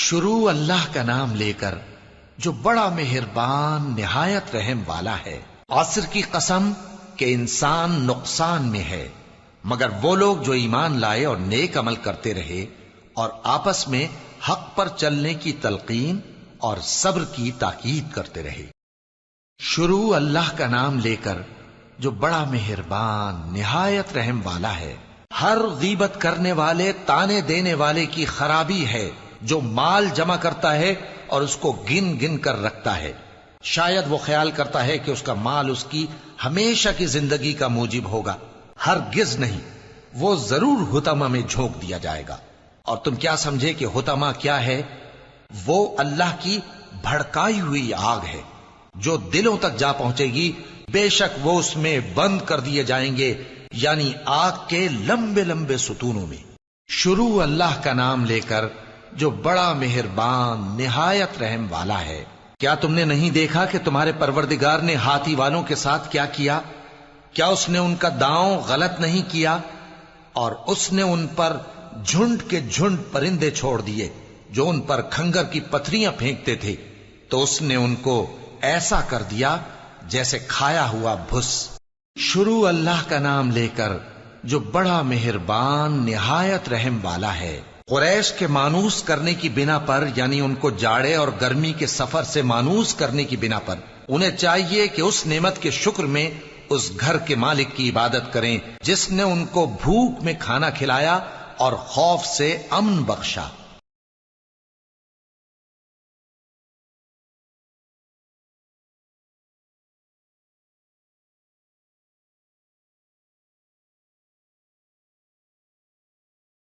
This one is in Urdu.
شروع اللہ کا نام لے کر جو بڑا مہربان نہایت رحم والا ہے۔ عصر کی قسم کہ انسان نقصان میں ہے مگر وہ لوگ جو ایمان لائے اور نیک عمل کرتے رہے اور آپس میں حق پر چلنے کی تلقین اور صبر کی تاکید کرتے رہے۔ شروع اللہ کا نام لے کر جو بڑا مہربان نہایت رحم والا ہے۔ ہر غیبت کرنے والے تانے دینے والے کی خرابی ہے جو مال جمع کرتا ہے اور اس کو گن گن کر رکھتا ہے، شاید وہ خیال کرتا ہے کہ اس کا مال اس کی ہمیشہ کی زندگی کا موجب ہوگا، ہرگز نہیں، وہ ضرور حطمہ میں جھونک دیا جائے گا۔ اور تم کیا سمجھے کہ حطمہ کیا ہے؟ وہ اللہ کی بھڑکائی ہوئی آگ ہے جو دلوں تک جا پہنچے گی، بے شک وہ اس میں بند کر دیے جائیں گے، یعنی آگ کے لمبے لمبے ستونوں میں۔ شروع اللہ کا نام لے کر جو بڑا مہربان نہایت رحم والا ہے۔ کیا تم نے نہیں دیکھا کہ تمہارے پروردگار نے ہاتھی والوں کے ساتھ کیا کیا؟ کیا اس نے ان کا داؤں غلط نہیں کیا؟ اور اس نے ان پر جھنڈ کے جھنڈ پرندے چھوڑ دیے جو ان پر کھنگر کی پتھریاں پھینکتے تھے، تو اس نے ان کو ایسا کر دیا جیسے کھایا ہوا بھس۔ شروع اللہ کا نام لے کر جو بڑا مہربان نہایت رحم والا ہے۔ قریش کے مانوس کرنے کی بنا پر، یعنی ان کو جاڑے اور گرمی کے سفر سے مانوس کرنے کی بنا پر، انہیں چاہیے کہ اس نعمت کے شکر میں اس گھر کے مالک کی عبادت کریں جس نے ان کو بھوک میں کھانا کھلایا اور خوف سے امن بخشا۔